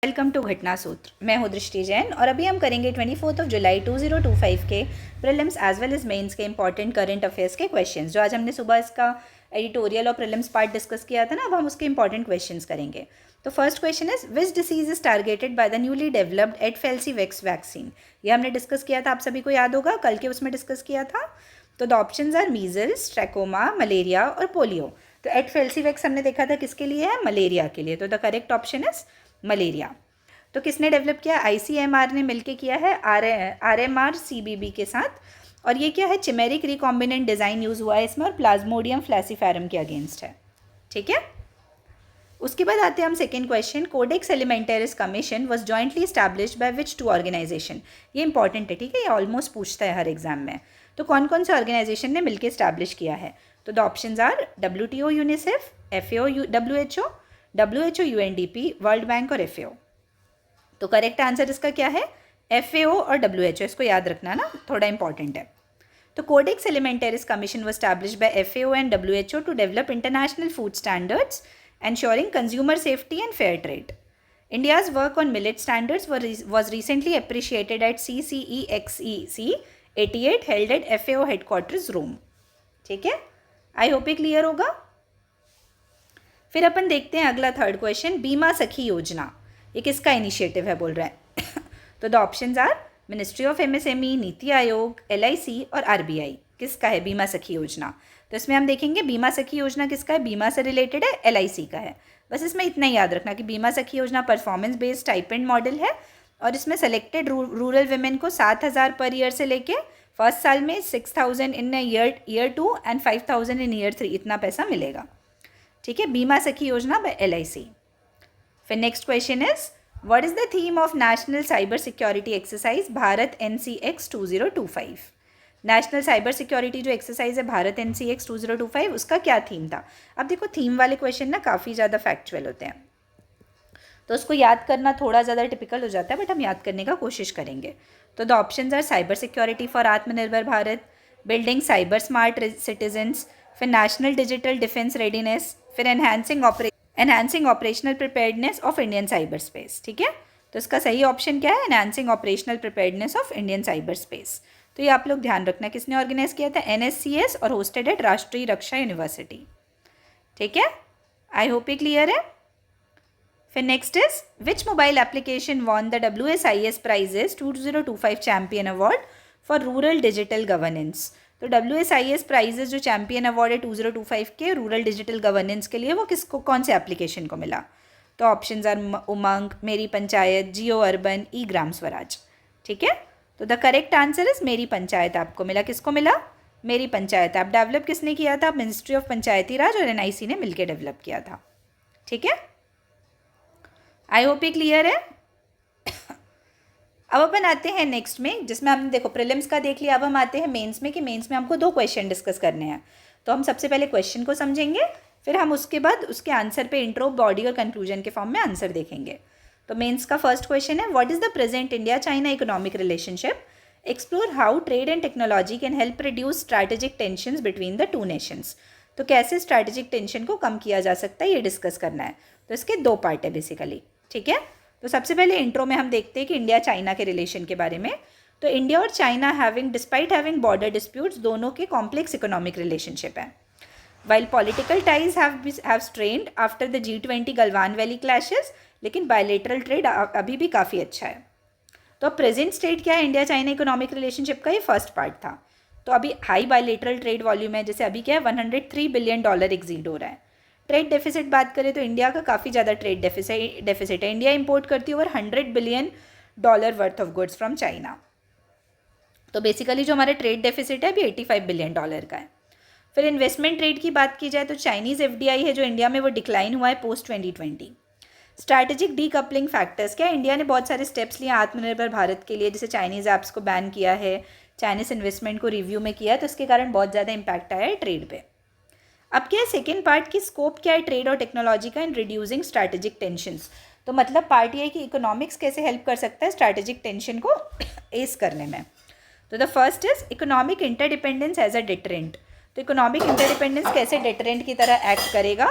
Welcome to घटना सूत्र। मैं हूँ दृष्टि जैन और अभी हम करेंगे 24 जुलाई 2025 के prelims as well as mains के इंपॉर्टेंट करंट अफेयर्स के क्वेश्चंस। जो आज हमने सुबह इसका एडिटोरियल और प्रीलिम्स पार्ट डिस्कस किया था ना, अब हम उसके इंपॉर्टेंट क्वेश्चंस करेंगे। तो first question is which disease is targeted by the newly developed AdFalciVax vaccine. ये हमने डिस्कस किया था, आप सभी को याद होगा, कल के उसमें डिस्कस किया था। तो the options are measles, trachoma, malaria और पोलियो। तो एडफेल्सीवैक्स हमने देखा था किसके लिए है, मलेरिया के लिए। तो the correct option is malaria. तो किसने डेवलप किया, ICMR ने मिलके किया है RMR CBB के साथ। और ये क्या है, चिमेरिक रिकॉम्बिनेंट डिज़ाइन यूज़ हुआ है इसमें और प्लाज्मोडियम फ्लैसीफेरम के अगेंस्ट है। ठीक है, उसके बाद आते हैं हम second question. Codex alimentarius commission was jointly established by which two organization. ये इंपॉर्टेंट है, ठीक है, ये ऑलमोस्ट पूछता है हर एग्जाम में। तो कौन कौन से ऑर्गेनाइजेशन ने मिलकर स्टैब्लिश किया है। तो the options are WTO UNICEF, FAO WHO, WHO UNDP, world bank और FAO। तो करेक्ट आंसर इसका क्या है, FAO और WHO। इसको याद रखना ना, थोड़ा इंपॉर्टेंट है। तो codex alimentarius commission was established by FAO and WHO to develop international food standards ensuring consumer safety and fair trade. India's work on millet standards was recently appreciated at CCEXEC 88 held at FAO headquarters Rome. ठीक है, I hope ये clear होगा। फिर अपन देखते हैं अगला third question, बीमा सखी योजना ये किसका इनिशिएटिव है बोल रहा है। तो the options are ministry of MSME, NITI आयोग, LIC और RBI। किसका है बीमा सखी योजना। तो इसमें हम देखेंगे बीमा सखी योजना किसका है, बीमा से रिलेटेड है, LIC का है। बस इसमें इतना ही याद रखना कि बीमा सखी योजना परफॉर्मेंस बेस्ड स्टाइपेंड मॉडल है और इसमें सेलेक्टेड रूरल वुमेन को 7,000 पर ईयर से लेके फर्स्ट साल में 6,000 इन ईयर 2 एंड 5,000 इन ईयर 3 इतना पैसा मिलेगा। ठीक है, बीमा सखी योजना बाय LIC। फिर next question is what is the theme of national cyber security exercise Bharat NCX 2025। National cyber security जो एक्सरसाइज है भारत NCX 2025, उसका क्या थीम था। अब देखो थीम वाले क्वेश्चन ना काफ़ी ज़्यादा फैक्चुअल होते हैं, तो उसको याद करना थोड़ा ज़्यादा टिपिकल हो जाता है, बट हम याद करने का कोशिश करेंगे। तो the options are cyber security for Atmanirbhar Bharat, building cyber smart citizens, फिर नेशनल डिजिटल डिफेंस रेडीनेस, फिर enhancing operational preparedness of Indian cyber space. ठीक है, तो इसका सही ऑप्शन क्या है, enhancing operational preparedness of Indian cyber space. तो ये आप लोग ध्यान रखना किसने ऑर्गेनाइज किया था, NSCS और होस्टेड एट राष्ट्रीय रक्षा यूनिवर्सिटी। ठीक है, आई होप ये क्लियर है। फिर next is which mobile application won the WSIS prizes 2025 champion award for rural digital governance. तो WSIS प्राइजेस जो चैम्पियन अवार्ड है 2025 के रूरल डिजिटल गवर्नेंस के लिए, वो किसको, कौन से एप्लीकेशन को मिला। तो ऑप्शंस आर उमंग, मेरी पंचायत, जियो अर्बन, ई ग्राम स्वराज। ठीक है, तो द करेक्ट आंसर इज मेरी पंचायत आपको मिला। किसको मिला, मेरी पंचायत ऐप। डेवलप किसने किया था, मिनिस्ट्री ऑफ पंचायती राज और NIC ने मिलकर डेवलप किया था। ठीक है, आई होप ये क्लियर है। अब अपन आते हैं नेक्स्ट में, जिसमें हमने देखो प्रीलिम्स का देख लिया, अब हम आते हैं मेंस में कि मेंस में हमको 2 क्वेश्चन डिस्कस करने हैं। तो हम सबसे पहले क्वेश्चन को समझेंगे, फिर हम उसके बाद उसके आंसर पे इंट्रो, बॉडी और कंक्लूजन के फॉर्म में आंसर देखेंगे। तो मेंस का फर्स्ट क्वेश्चन है what is the present India China economic relationship, explore how trade and technology can help reduce strategic tensions between the 2 Nations. तो कैसे स्ट्रैटेजिक टेंशन को कम किया जा सकता है, ये डिस्कस करना है। तो इसके 2 पार्ट है बेसिकली। ठीक है, तो सबसे पहले इंट्रो में हम देखते हैं कि इंडिया चाइना के रिलेशन के बारे में। तो इंडिया और China despite having border disputes, दोनों के कॉम्प्लेक्स इकोनॉमिक रिलेशनशिप है। While political ties have strained after the G20 Galwan valley clashes, लेकिन बायलेटरल ट्रेड अभी भी काफ़ी अच्छा है। तो अब प्रेजेंट स्टेट क्या है इंडिया चाइना इकोनॉमिक रिलेशनशिप का, ये फर्स्ट पार्ट था। तो अभी हाई बायलेटरल ट्रेड वॉल्यूम है, जैसे अभी क्या है $103 बिलियन एक्सीड हो रहा है। ट्रेड डेफिसिट बात करें तो इंडिया का काफ़ी ज़्यादा ट्रेड डेफिसिट है। इंडिया इंपोर्ट करती है over $100 billion worth of goods from China. तो बेसिकली जो हमारा ट्रेड डेफिसिट है अभी $85 बिलियन का है। फिर इन्वेस्टमेंट ट्रेड की बात की जाए तो चाइनीज़ FDI है जो इंडिया में, वो डिक्लाइन हुआ है पोस्ट 2020। स्ट्रैटेजिक डीकपलिंग फैक्टर्स क्या है, इंडिया ने बहुत सारे स्टेप्स लिए आत्मनिर्भर भारत के लिए, जैसे चाइनीज़ ऐप्स को बैन किया है, चाइनीज़ इन्वेस्टमेंट को रिव्यू में किया है, तो इसके कारण बहुत ज़्यादा इंपैक्ट आया है ट्रेड पे। अब क्या है सेकेंड पार्ट की स्कोप क्या है ट्रेड और टेक्नोलॉजी का इन रिड्यूसिंग स्ट्रैटेजिक टेंशंस। तो मतलब पार्ट ये है कि इकोनॉमिक्स कैसे हेल्प कर सकता है स्ट्रैटेजिक टेंशन को एस करने में। तो the first is economic interdependence as a deterrent. तो इकोनॉमिक इंटरडिपेंडेंस कैसे डिटरेंट की तरह एक्ट करेगा।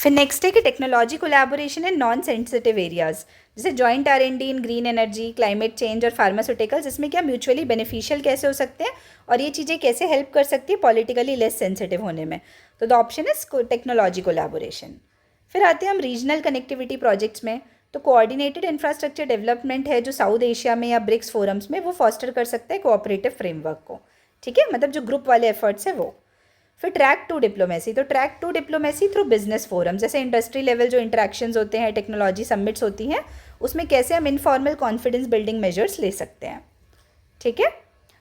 फिर नेक्स्ट है कि technology collaboration in non sensitive areas, जैसे joint R&D in green energy, climate change और फार्मास्यूटिकल्स, इसमें क्या म्यूचुअली बेनिफिशियल कैसे हो सकते हैं और ये चीज़ें कैसे हेल्प कर सकती है पॉलिटिकली लेस सेंसिटिव होने में। तो the option is technology collaboration. फिर आते हैं हम रीजनल कनेक्टिविटी प्रोजेक्ट्स में। तो कोऑर्डिनेटेड इंफ्रास्ट्रक्चर डेवलपमेंट है जो साउथ एशिया में या ब्रिक्स फोरम्स में, वो फॉस्टर कर सकता है कोऑपरेटिव फ्रेमवर्क को, ठीक है, मतलब जो ग्रुप वाले एफर्ट्स है वो। फिर ट्रैक टू डिप्लोमेसी, तो track two diplomacy through business forum, जैसे इंडस्ट्री लेवल जो इंटरेक्शंस होते हैं, टेक्नोलॉजी समिट्स होती हैं, उसमें कैसे हम इनफॉर्मल कॉन्फिडेंस बिल्डिंग मेजर्स ले सकते हैं, ठीक है।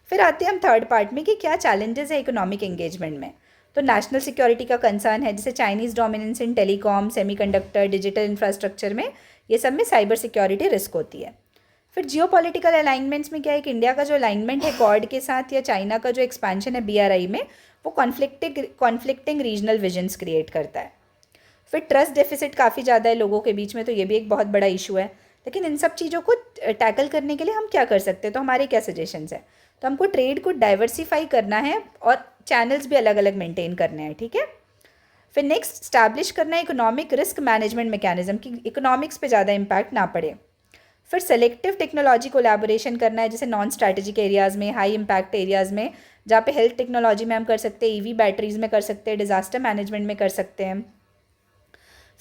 फिर आते हैं हम थर्ड पार्ट में कि क्या चैलेंजेस है इकोनॉमिक एंगेजमेंट में। तो नेशनल सिक्योरिटी का कंसर्न है, जैसे चाइनीज़ डोमिनेंस इन टेलीकॉम, सेमीकंडक्टर, डिजिटल इंफ्रास्ट्रक्चर में, ये सब में साइबर सिक्योरिटी रिस्क होती है। फिर जियोपॉलिटिकल अलाइनमेंट्स में क्या है कि इंडिया का जो अलाइनमेंट है क्वाड के साथ या चाइना का जो एक्सपेंशन है BRI में, वो कॉन्फ्लिक्टिंग रीजनल विजन्स क्रिएट करता है। फिर ट्रस्ट डेफिसिट काफ़ी ज़्यादा है लोगों के बीच में, तो ये भी एक बहुत बड़ा इशू है। लेकिन इन सब चीज़ों को टैकल करने के लिए हम क्या कर सकते हैं, तो हमारे क्या सजेशंस हैं। तो हमको ट्रेड को डाइवर्सिफाई करना है और चैनल्स भी अलग अलग मेंटेन करने हैं, ठीक है। फिर नेक्स्ट स्टैब्लिश करना है इकोनॉमिक रिस्क मैनेजमेंट मैकेनिज्म कि इकोनॉमिक्स पे ज़्यादा इम्पैक्ट ना पड़े। फिर सेलेक्टिव टेक्नोलॉजी कोलैबोरेशन करना है, जैसे नॉन स्ट्रैटेजिक एरियाज़ में, हाई इम्पैक्ट एरियाज़ में, जहाँ पे हेल्थ टेक्नोलॉजी में हम कर सकते हैं, EV बैटरीज में कर सकते हैं, डिजास्टर मैनेजमेंट में कर सकते हैं।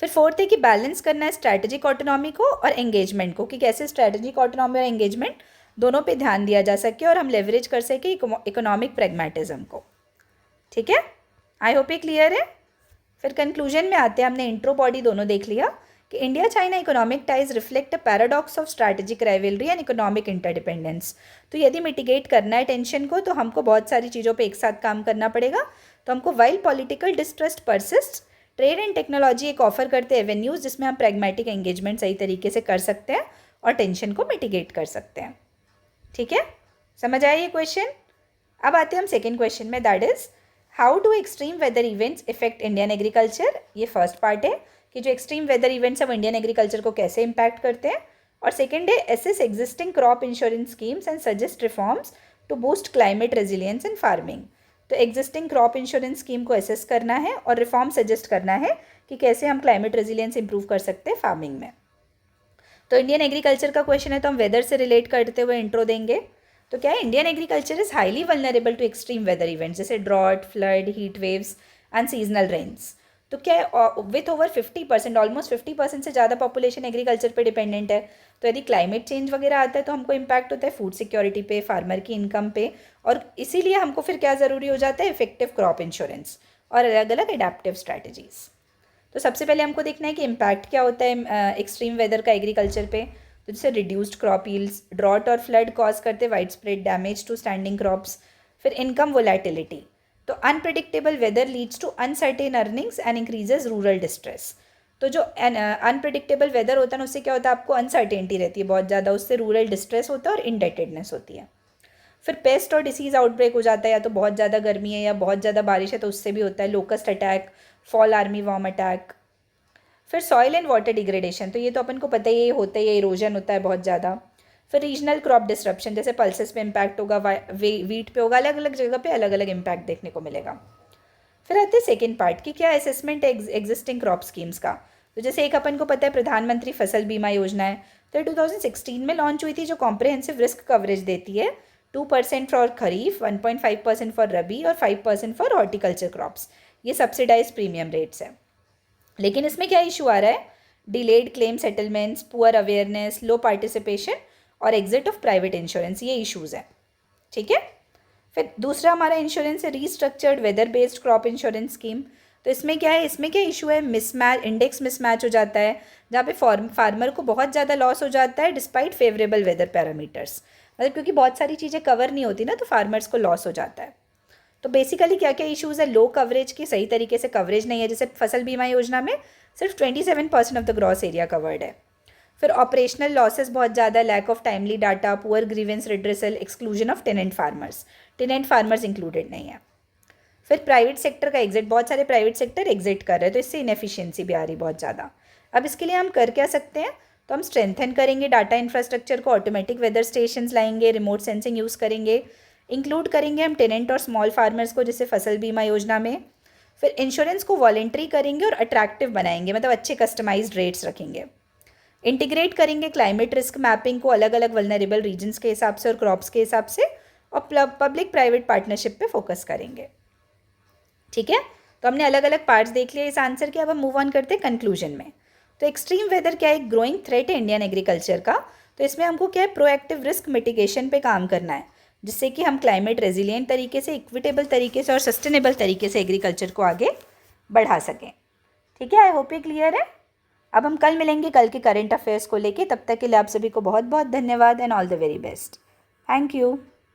फिर फोर्थ है कि बैलेंस करना है स्ट्रैटेजिक ऑटोनॉमी को और एंगेजमेंट को, कि कैसे स्ट्रैटेजिक ऑटोनॉमी और एंगेजमेंट दोनों पे ध्यान दिया जा सके और हम लेवरेज कर सके इकोनॉमिक प्रैग्मेटिज्म को, ठीक है। आई होप ये क्लियर है। फिर कंक्लूजन में आते हैं, हमने इंट्रो बॉडी दोनों देख लिया कि India China economic ties reflect a paradox of strategic rivalry and economic interdependence. तो यदि मिटिगेट करना है टेंशन को, तो हमको बहुत सारी चीज़ों पे एक साथ काम करना पड़ेगा। तो हमको while political distrust persist, trade and technology एक ऑफर करते हैं एवेन्यूज़ जिसमें हम प्रैग्मेटिक एंगेजमेंट सही तरीके से कर सकते हैं और टेंशन को मिटिगेट कर सकते हैं, ठीक है। समझ आया ये क्वेश्चन। अब आते हैं हम सेकेंड क्वेश्चन में, that is how do extreme weather events affect Indian agriculture. ये फर्स्ट पार्ट है कि जो एक्सट्रीम वेदर इवेंट्स अब इंडियन एग्रीकल्चर को कैसे इम्पैक्ट करते हैं। और सेकेंड है assess existing crop insurance schemes and suggest reforms to boost climate resilience in farming. तो एग्जिस्टिंग क्रॉप इंश्योरेंस स्कीम को एसेस करना है और रिफॉर्म सजेस्ट करना है कि कैसे हम क्लाइमेट रेजिलियंस इंप्रूव कर सकते हैं फार्मिंग में। तो इंडियन एग्रीकल्चर का क्वेश्चन है, तो हम वेदर से रिलेट करते हुए इंट्रो देंगे। तो क्या है, Indian agriculture is highly vulnerable to extreme weather events, जैसे drought, flood, heat waves and seasonal rains. तो क्या है, विथ ओवर 50%, ऑलमोस्ट 50% से ज़्यादा पॉपुलेशन एग्रीकल्चर पे डिपेंडेंट है। तो यदि क्लाइमेट चेंज वगैरह आता है तो हमको इम्पैक्ट होता है फूड सिक्योरिटी पे, फार्मर की इनकम पे, और इसीलिए हमको फिर क्या ज़रूरी हो जाता है, इफेक्टिव क्रॉप इंश्योरेंस और अलग अलग एडेप्टिव स्ट्रैटेजीज़। तो सबसे पहले हमको देखना है कि इम्पैक्ट क्या होता है एक्सट्रीम वेदर का एग्रीकल्चर पे। तो जैसे रिड्यूस्ड क्रॉप यील्ड्स, ड्रॉट और फ्लड कॉज करते wide spread damage to standing crops. फिर इनकम वोलेटिलिटी, तो unpredictable weather leads to uncertain earnings and increases rural distress. तो जो अनप्रिडिक्टेबल वेदर होता है ना, उससे क्या होता है, आपको अनसर्टेनिटी रहती है बहुत ज़्यादा, उससे रूरल डिस्ट्रेस होता है और इंडेटेडनेस होती है। फिर पेस्ट और डिसीज़ आउटब्रेक हो जाता है, या तो बहुत ज़्यादा गर्मी है या बहुत ज़्यादा बारिश है तो उससे भी होता है, locust attack, fall army warm attack. फिर सॉइल एंड वाटर डिग्रेडेशन, तो ये तो अपन को पता ही होता है, ये इरोजन होता है बहुत ज़्यादा। फिर रीजनल क्रॉप डिस्ट्रप्शन, जैसे पल्सेस पे इम्पैक्ट होगा, वीट पे होगा, अलग अलग जगह पे अलग अलग इम्पैक्ट देखने को मिलेगा। फिर आते हैं सेकेंड पार्ट की, क्या असेसमेंट है एग्जिस्टिंग क्रॉप स्कीम्स का। तो जैसे एक अपन को पता है प्रधानमंत्री फसल बीमा योजना है, तो 2016 में लॉन्च हुई थी, जो कॉम्प्रिहेंसिव रिस्क कवरेज देती है 2% फॉर खरीफ, 1.5% फॉर रबी और 5% फॉर हॉर्टिकल्चर क्रॉप्स। ये सब्सिडाइज प्रीमियम रेट्स है। लेकिन इसमें क्या इशू आ रहा है, delayed claim settlements, poor awareness, low participation और एग्जिट ऑफ प्राइवेट इंश्योरेंस, ये इशूज़ हैं, ठीक है। फिर दूसरा हमारा इंश्योरेंस है restructured weather based crop insurance scheme. तो इसमें क्या है, इसमें क्या इशू है, मिसमैच, इंडेक्स मिसमैच हो जाता है, जहाँ पे फार्मर को बहुत ज़्यादा लॉस हो जाता है डिस्पाइट फेवरेबल वेदर पैरामीटर्स, मतलब क्योंकि बहुत सारी चीज़ें कवर नहीं होती ना, तो फार्मर्स को लॉस हो जाता है। तो बेसिकली क्या क्या इश्यूज़ है, लो कवरेज की, सही तरीके से कवरेज नहीं है, जैसे फसल बीमा योजना में सिर्फ 27% of the gross area covered है। फिर ऑपरेशनल लॉसेस बहुत ज़्यादा, lack of timely data, poor grievance redressal, exclusion of tenant farmers included नहीं है। फिर प्राइवेट सेक्टर का एग्जिट, बहुत सारे प्राइवेट सेक्टर एग्जिट कर रहे हैं, तो इससे इनएफिशिएंसी भी आ रही बहुत ज़्यादा। अब इसके लिए हम कर क्या सकते हैं, तो हम स्ट्रेंथन करेंगे डाटा इंफ्रास्ट्रक्चर को, ऑटोमेटिक वेदर स्टेशन लाएंगे, रिमोट सेंसिंग यूज़ करेंगे, इंक्लूड करेंगे हम टेनेंट और स्मॉल फार्मर्स को, जैसे फसल बीमा योजना में। फिर इंश्योरेंस को वॉलेंट्री करेंगे और अट्रैक्टिव बनाएंगे, मतलब अच्छे कस्टमाइज्ड रेट्स रखेंगे। इंटीग्रेट करेंगे क्लाइमेट रिस्क मैपिंग को अलग अलग वल्नरेबल रीजन्स के हिसाब से और क्रॉप्स के हिसाब से, और पब्लिक प्राइवेट पार्टनरशिप पे फोकस करेंगे। ठीक है, तो हमने अलग अलग पार्ट्स देख लिए इस आंसर के। अब हम मूव ऑन करते हैं कंक्लूजन में। तो एक्सट्रीम वेदर क्या है, एक ग्रोइंग थ्रेट है इंडियन एग्रीकल्चर का। तो इसमें हमको क्या है, प्रोएक्टिव रिस्क मिटिगेशन पे काम करना है, जिससे कि हम क्लाइमेट रेजिलिएंट तरीके से, इक्विटेबल तरीके से और सस्टेनेबल तरीके से एग्रीकल्चर को आगे बढ़ा सकें। ठीक है, आई होप ये क्लियर है। अब हम कल मिलेंगे कल के करंट अफेयर्स को लेके। तब तक के लिए आप सभी को बहुत बहुत धन्यवाद and all the very best. Thank you.